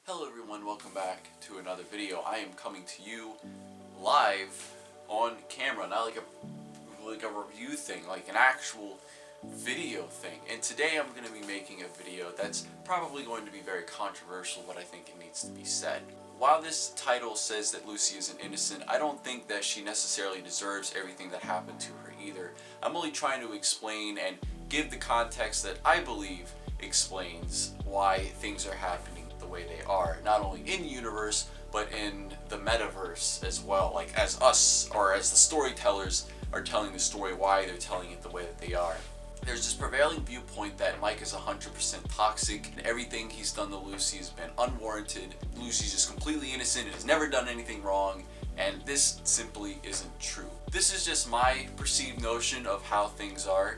Hello everyone, welcome back to another video. I am coming to you live on camera, not like a review thing, like an actual video thing. And today I'm going to be making a video that's probably going to be very controversial, but I think it needs to be said. While this title says that Lucy isn't innocent, I don't think that she necessarily deserves everything that happened to her either. I'm only trying to explain and give the context that I believe explains why things are happening the way they are, not only in the universe but in the metaverse as well, like as us or as the storytellers are telling the story, why they're telling it the way that they are. There's this prevailing viewpoint that Mike is 100% toxic and everything he's done to Lucy has been unwarranted. Lucy's just completely innocent and has never done anything wrong, and this simply isn't true. This is just my perceived notion of how things are.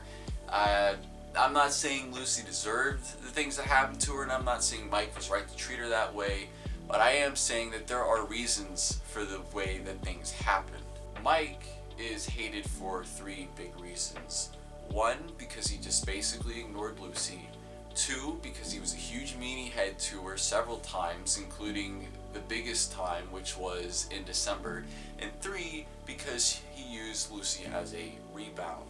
I'm not saying Lucy deserved the things that happened to her, and I'm not saying Mike was right to treat her that way, but I am saying that there are reasons for the way that things happened. Mike is hated for three big reasons. One, because he just basically ignored Lucy. Two, because he was a huge meanie head to her several times, including the biggest time, which was in December. And three, because he used Lucy as a rebound.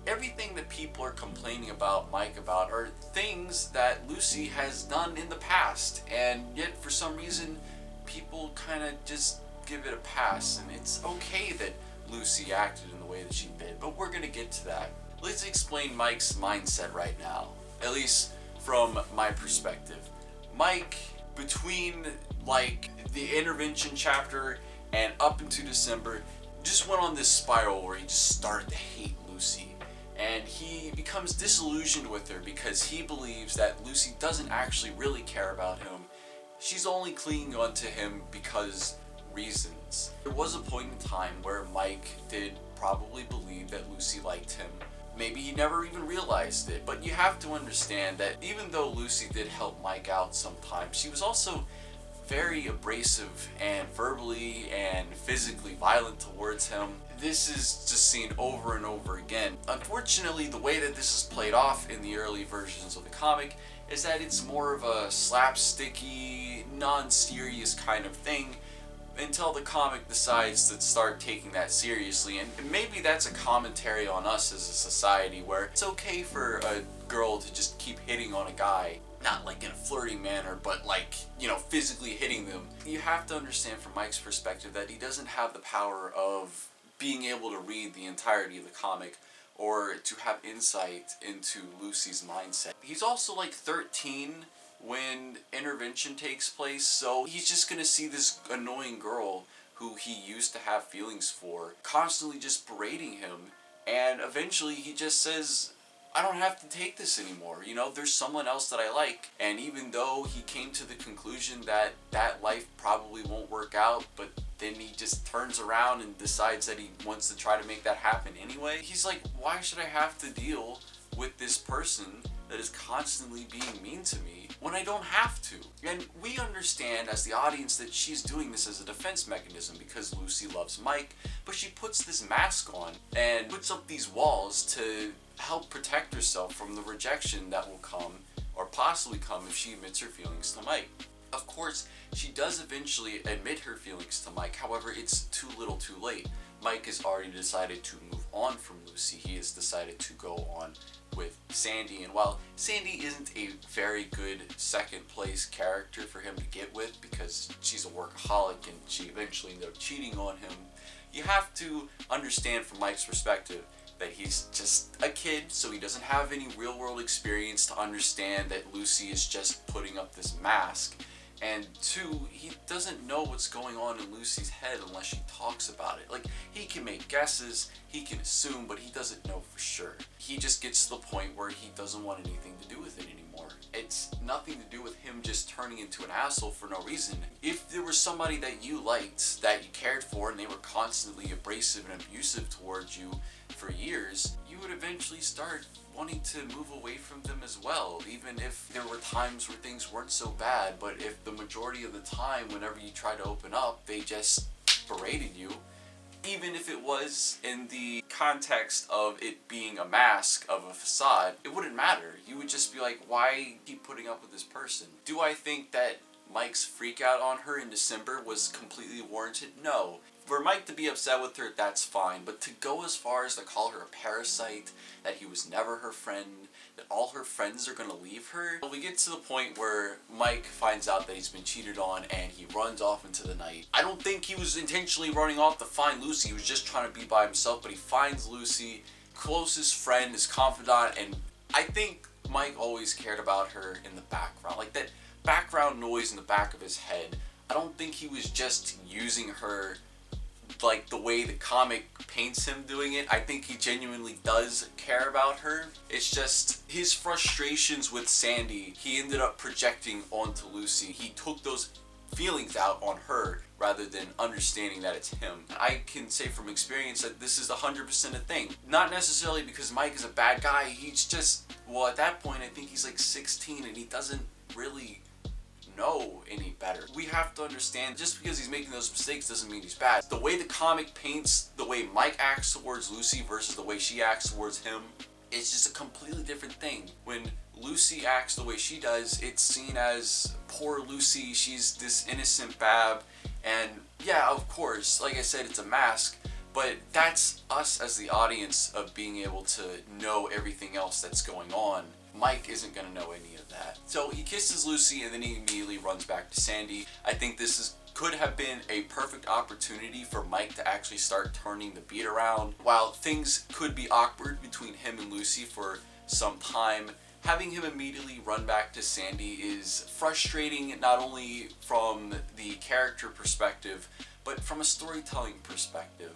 Everything that people are complaining about Mike about are things that Lucy has done in the past, and yet for some reason people kind of just give it a pass, and it's okay that Lucy acted in the way that she did, but we're gonna get to that. Let's explain Mike's mindset right now, at least from my perspective. Mike, between like the intervention chapter and up into December, just went on this spiral where he just started to hate Lucy. And he becomes disillusioned with her because he believes that Lucy doesn't actually really care about him. She's only clinging on to him because reasons. There was a point in time where Mike did probably believe that Lucy liked him. Maybe he never even realized it, but you have to understand that even though Lucy did help Mike out sometimes, she was also very abrasive and verbally and physically violent towards him. This is just seen over and over again. Unfortunately, the way that this is played off in the early versions of the comic is that it's more of a slapsticky, non-serious kind of thing until the comic decides to start taking that seriously. And maybe that's a commentary on us as a society where it's okay for a girl to just keep hitting on a guy. Not like in a flirting manner, but like, physically hitting them. You have to understand from Mike's perspective that he doesn't have the power of being able to read the entirety of the comic or to have insight into Lucy's mindset. He's also like 13 when intervention takes place, so he's just gonna see this annoying girl who he used to have feelings for constantly just berating him, and eventually he just says, I don't have to take this anymore. There's someone else that I like. And even though he came to the conclusion that that life probably won't work out, but then he just turns around and decides that he wants to try to make that happen anyway. He's like, why should I have to deal with this person that is constantly being mean to me when I don't have to? And we understand as the audience that she's doing this as a defense mechanism because Lucy loves Mike, but she puts this mask on and puts up these walls to help protect herself from the rejection that will come or possibly come if she admits her feelings to Mike. Of course, she does eventually admit her feelings to Mike, however, it's too little too late. Mike has already decided to move on from Lucy. He has decided to go on with Sandy, and while Sandy isn't a very good second place character for him to get with because she's a workaholic and she eventually ended up cheating on him, you have to understand from Mike's perspective that he's just a kid, so he doesn't have any real world experience to understand that Lucy is just putting up this mask. And two, he doesn't know what's going on in Lucy's head unless she talks about it. Like, he can make guesses, he can assume, but he doesn't know for sure. He just gets to the point where he doesn't want anything to do with it anymore. It's nothing to do with him just turning into an asshole for no reason. If there was somebody that you liked, that you cared for, and they were constantly abrasive and abusive towards you for years, you would eventually start wanting to move away from them as well, even if there were times where things weren't so bad. But if the majority of the time, whenever you try to open up, they just berated you, even if it was in the context of it being a mask of a facade, it wouldn't matter. You would just be like, why keep putting up with this person? Do I think that Mike's freak out on her in December was completely warranted? No. For Mike to be upset with her, that's fine. But to go as far as to call her a parasite, that he was never her friend, that all her friends are gonna leave her. We get to the point where Mike finds out that he's been cheated on and he runs off into the night. I don't think he was intentionally running off to find Lucy. He was just trying to be by himself, but he finds Lucy, closest friend, his confidant, and I think Mike always cared about her in the background. Like that background noise in the back of his head. I don't think he was just using her like the way the comic paints him doing it. I think he genuinely does care about her. It's just his frustrations with Sandy, he ended up projecting onto Lucy. He took those feelings out on her rather than understanding that it's him. I can say from experience that this is 100% a thing. Not necessarily because Mike is a bad guy. He's just, well, at that point I think he's like 16 and he doesn't really know any better. We have to understand, just because he's making those mistakes doesn't mean he's bad. The way the comic paints the way Mike acts towards Lucy versus the way she acts towards him, it's just a completely different thing. When Lucy acts the way she does, it's seen as poor Lucy, she's this innocent bab, and yeah, of course, like I said, it's a mask, but that's us as the audience of being able to know everything else that's going on. Mike isn't going to know any of that. So he kisses Lucy and then he immediately runs back to Sandy. I think this could have been a perfect opportunity for Mike to actually start turning the beat around. While things could be awkward between him and Lucy for some time, having him immediately run back to Sandy is frustrating, not only from the character perspective, but from a storytelling perspective.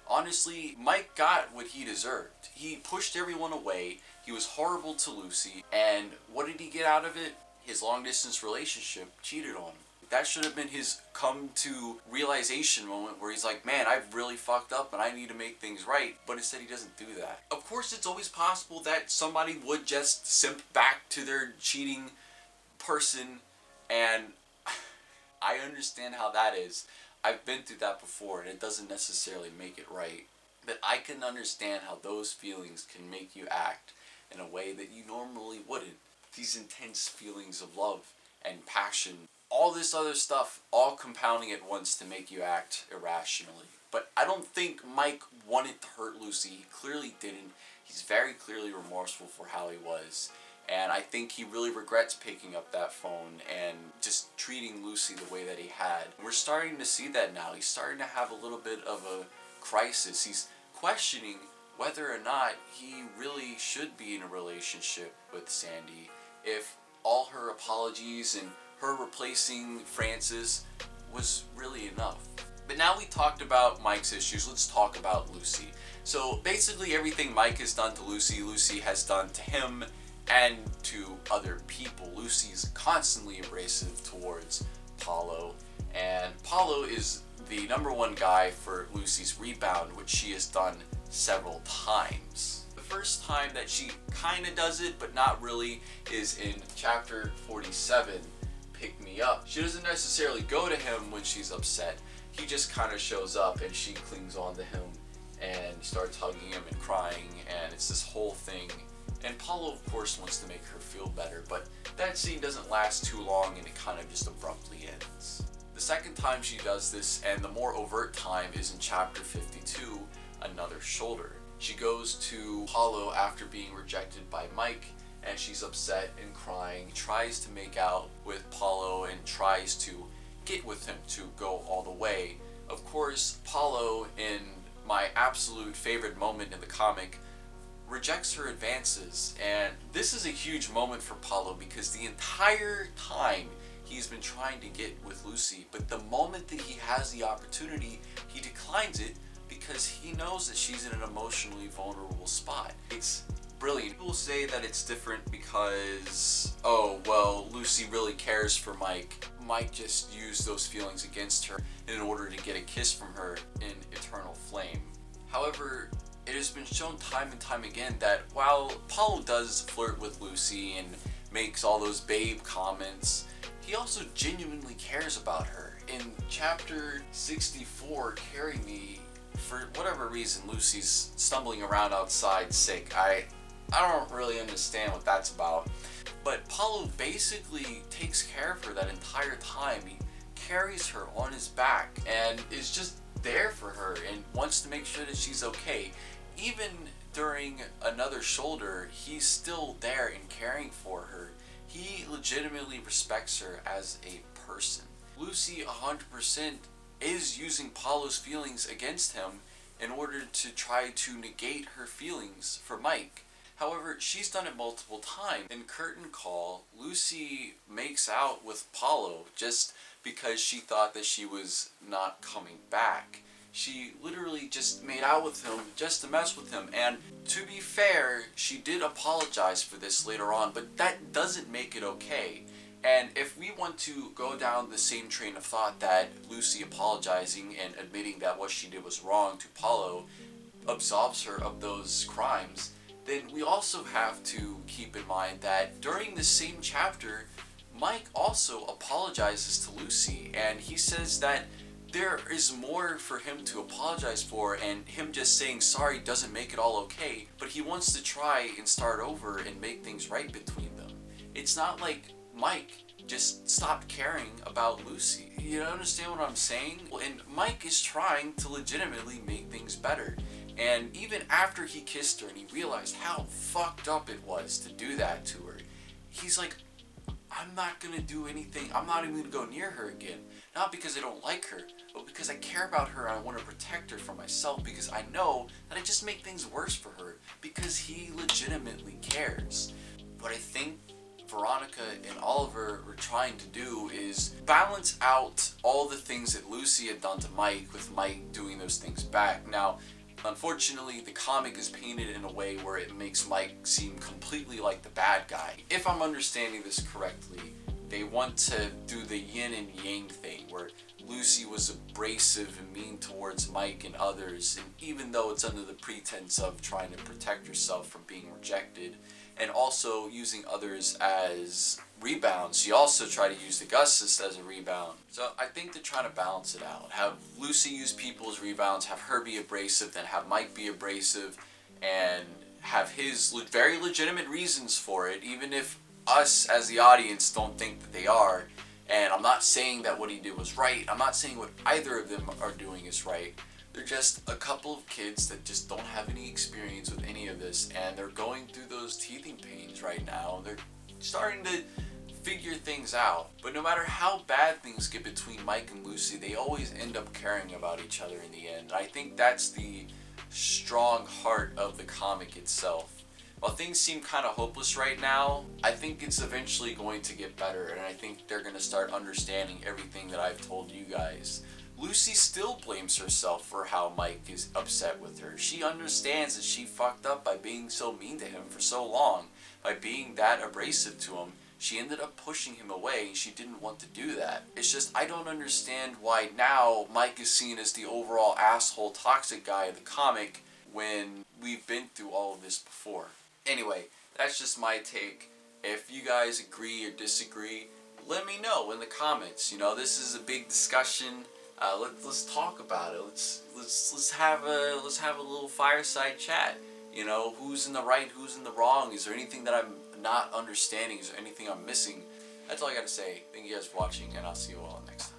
Honestly, Mike got what he deserved. He pushed everyone away, he was horrible to Lucy, and what did he get out of it? His long-distance relationship cheated on him. That should have been his come-to realization moment where he's like, man, I've really fucked up and I need to make things right, but instead he doesn't do that. Of course, it's always possible that somebody would just simp back to their cheating person, and I understand how that is. I've been through that before, and it doesn't necessarily make it right. But I can understand how those feelings can make you act in a way that you normally wouldn't. These intense feelings of love and passion, all this other stuff, all compounding at once to make you act irrationally. But I don't think Mike wanted to hurt Lucy. He clearly didn't. He's very clearly remorseful for how he was. And I think he really regrets picking up that phone and just treating Lucy the way that he had. We're starting to see that now. He's starting to have a little bit of a crisis. He's questioning whether or not he really should be in a relationship with Sandy. If all her apologies and her replacing Francis was really enough. But now we talked about Mike's issues, let's talk about Lucy. So basically everything Mike has done to Lucy, Lucy has done to him and to other people. Lucy's constantly abrasive towards Paulo, and Paulo is the #1 guy for Lucy's rebound, which she has done several times. The first time that she kinda does it, but not really, is in chapter 47, Pick Me Up. She doesn't necessarily go to him when she's upset. He just kinda shows up and she clings on to him and starts hugging him and crying, and it's this whole thing. And Paulo, of course, wants to make her feel better, but that scene doesn't last too long and it kind of just abruptly ends. The second time she does this, and the more overt time, is in chapter 52, Another Shoulder. She goes to Paulo after being rejected by Mike, and she's upset and crying, tries to make out with Paulo and tries to get with him to go all the way. Of course, Paulo, in my absolute favorite moment in the comic, rejects her advances, and this is a huge moment for Paulo because the entire time he's been trying to get with Lucy, but the moment that he has the opportunity, he declines it because he knows that she's in an emotionally vulnerable spot. It's brilliant. People say that it's different because, oh, well, Lucy really cares for Mike. Mike just used those feelings against her in order to get a kiss from her in eternal flame. However, it has been shown time and time again that while Paulo does flirt with Lucy and makes all those babe comments, he also genuinely cares about her. In chapter 64, Carry Me, for whatever reason, Lucy's stumbling around outside sick. I don't really understand what that's about. But Paulo basically takes care of her that entire time. He carries her on his back and is just there for her and wants to make sure that she's okay. Even during another shoulder, he's still there and caring for her. He legitimately respects her as a person. Lucy 100% is using Paulo's feelings against him in order to try to negate her feelings for Mike. However, she's done it multiple times. In Curtain Call, Lucy makes out with Paulo just because she thought that she was not coming back. She literally just made out with him just to mess with him. And to be fair, she did apologize for this later on, but that doesn't make it okay. And if we want to go down the same train of thought that Lucy apologizing and admitting that what she did was wrong to Paulo absolves her of those crimes, then we also have to keep in mind that during the same chapter, Mike also apologizes to Lucy, and he says that there is more for him to apologize for, and him just saying sorry doesn't make it all okay, but he wants to try and start over and make things right between them. It's not like Mike just stopped caring about Lucy. You understand what I'm saying? And Mike is trying to legitimately make things better. And even after he kissed her and he realized how fucked up it was to do that to her, he's like, I'm not gonna do anything. I'm not even gonna go near her again. Not because I don't like her, but because I care about her and I want to protect her from myself, because I know that I just make things worse for her, because he legitimately cares. What I think Veronica and Oliver were trying to do is balance out all the things that Lucy had done to Mike, with Mike doing those things back. Now, unfortunately, the comic is painted in a way where it makes Mike seem completely like the bad guy. If I'm understanding this correctly, they want to do the yin and yang thing, where Lucy was abrasive and mean towards Mike and others, and even though it's under the pretense of trying to protect herself from being rejected, and also using others as rebounds. She also tried to use Augustus as a rebound. So I think they're trying to balance it out. Have Lucy use people as rebounds, have her be abrasive, then have Mike be abrasive, and have his very legitimate reasons for it, even if us as the audience don't think that they are. And I'm not saying that what he did was right. I'm not saying what either of them are doing is right. They're just a couple of kids that just don't have any experience with any of this, and they're going through those teething pains right now. They're starting to figure things out. But no matter how bad things get between Mike and Lucy, they always end up caring about each other in the end. I think that's the strong heart of the comic itself. While things seem kind of hopeless right now, I think it's eventually going to get better, and I think they're going to start understanding everything that I've told you guys. Lucy still blames herself for how Mike is upset with her. She understands that she fucked up by being so mean to him for so long. By being that abrasive to him, she ended up pushing him away, and she didn't want to do that. It's just, I don't understand why now Mike is seen as the overall asshole toxic guy of the comic when we've been through all of this before. Anyway, that's just my take. If you guys agree or disagree, let me know in the comments. You know, this is a big discussion. Let's talk about it. Let's have a little fireside chat. You know, who's in the right, who's in the wrong? Is there anything that I'm not understanding? Is there anything I'm missing? That's all I gotta say. Thank you guys for watching, and I'll see you all next time.